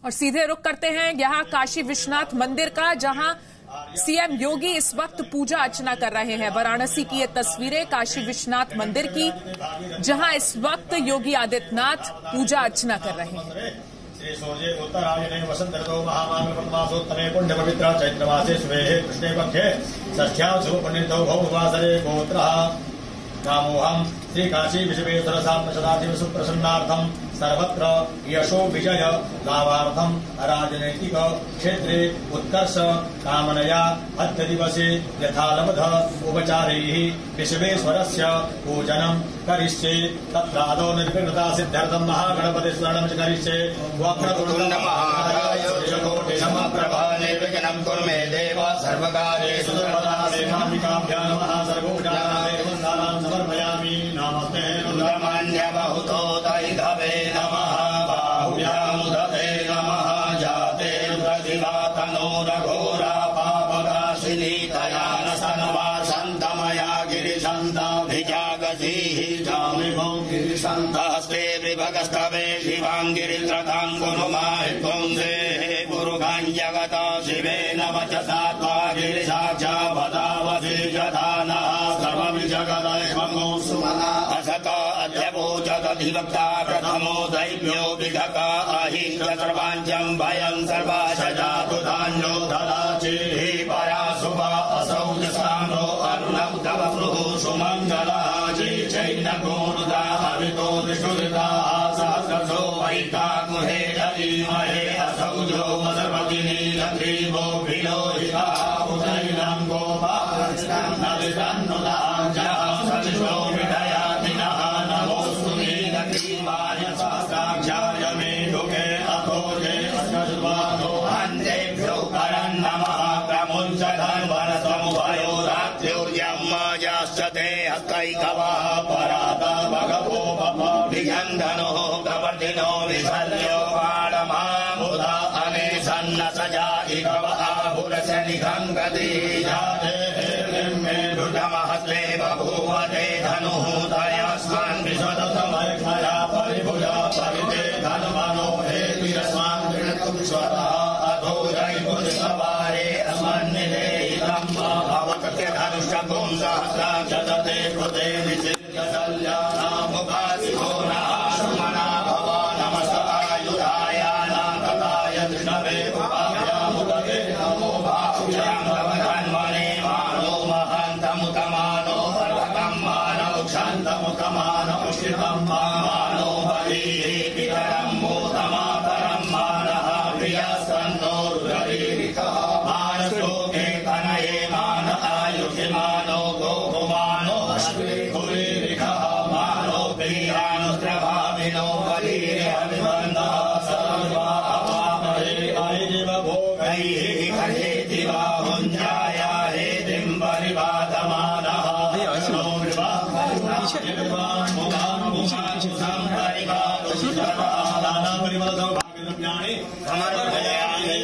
और सीधे रुख करते हैं यहाँ काशी विश्वनाथ मंदिर का, जहां सीएम योगी इस वक्त पूजा अर्चना कर रहे हैं। वाराणसी की ये तस्वीरें काशी विश्वनाथ मंदिर की, जहां इस वक्त योगी आदित्यनाथ पूजा अर्चना कर रहे हैं। श्री सूर्य उत्तरायणे वसंत ऋतौ महामाघ प्रथमासोत्तमे पुण्य पवित्र चैत्रमासे शुभे कृष्णे पक्षे षष्ठ्यां शुभ पुण्यतिथौ भौवासरे गोत्रः नामोहम श्री काशी विश्वेश्वर साम्प्रसदाशिव सुप्रसन्नार्थम सर्वत्र यशो विजय लाभार्थम राजनैतिक क्षेत्रे उत्कर्ष कामनया अद्य दिवसे यथालब्ध उपचारैः विश्वेश्वरस्य पूजनं करिष्ये। तत्रादौ निर्विघ्नता सिद्ध्यर्थं महागणपति स्मरणं च करिष्ये। वक्रतुण्ड महाकाय सूर्यकोटि समप्रभा निर्विघ्नं कुरु मे देव सर्वकार्येषु सर्वदा। देवाम्बिकाभ्यां नमः। सर्वोपचाराय वन्दानां समर्पयामि। नमस्ते रुद्रमान्य बहुतो दैधवे नमः। बाहुव्यामुदते नमः। जाते रुद्रदिवातनोरघोरा पापकाशिनी तयानसनवा सन्तमया गिरिशन्ताभिजागसीः जामिभो गिरिशन्तस्ते विभगस्तवे शिवाङ्गिरित्रतां गुरुमाहित्वं देहे गुरुगां जगता शिवेन वचसा त्वा गिरिसाक्षा वदावसि यथा नः सर्वविजगदैवमो सुमना असत अध्यवोचदधिवक्ता प्रथमो दैव्यो विघका अहिंद सर्वाञ्चं भयं सर्वाश जातु धान्यो ददाचिः परा शुभा असौ स्थानो अर्णव तव प्रुः सुमङ्गलः चैनगोरुदा हवितो त्रिशुरिता सहस्रशो वैकाकुहे दधीमहे असौ जो वसर्वतिनीलग्रीवो विलोहिता उदैनं गोपालकृष्णं नदितन्नुदाञ्जः सतिशो विदयातिनः नमोऽस्तु नीलग्रीवाय सहस्राक्षाय मेढुके अथोजे अश्वश्वानो अन्येभ्यो करं नमः। प्रमुञ्चधन्वनसमुभयो रात्र्योर्यम्माजाश्च ते हस्तैकवः पराता भगवो बप विगन्धनो कवर्धिनो विशल्यो बाणमामुदा अनेसन्न सजा इकव आहुरस निघङ्गति जाते मे दुर्गमहस्ते बभूव ते धनुः तयास्मान् विशदतमर्घया परिभुजा परिते धनुमनो हेतिरस्मान् गृणतुं स्वतः अधो जयपुरुषवारे अस्मन्निधेहितं भवकस्य धनुष्यकुं सहस्राक्षते कृते निषिद्य शल्यानामुपासितो नः सुमना भव नमस्तायुधाय नागताय धृणवे उपाभ्यामुदते नमो भाव्यां तव धन्वने मानो महान्तमुतमानो पर्वतं मानौ क्षान्तमुतमानौ श्रितं मानो बलिः पितरं मोदमातरं मानः प्रियस्तन्नो रुद्ररीरिकः मानस्तोके तनये मान आयुषिमानो गोपुमानो अश्वेकुरीरिकः मानो प्रियानुस्त्रभाविनो बलिरभिवन्दः सर्वा अपामहे अहिजिव भोगैः करेति वा हुञ्जाया हेतिं परिवादमानः परिवादो भाग्यद्रव्याणि समर्पयामि।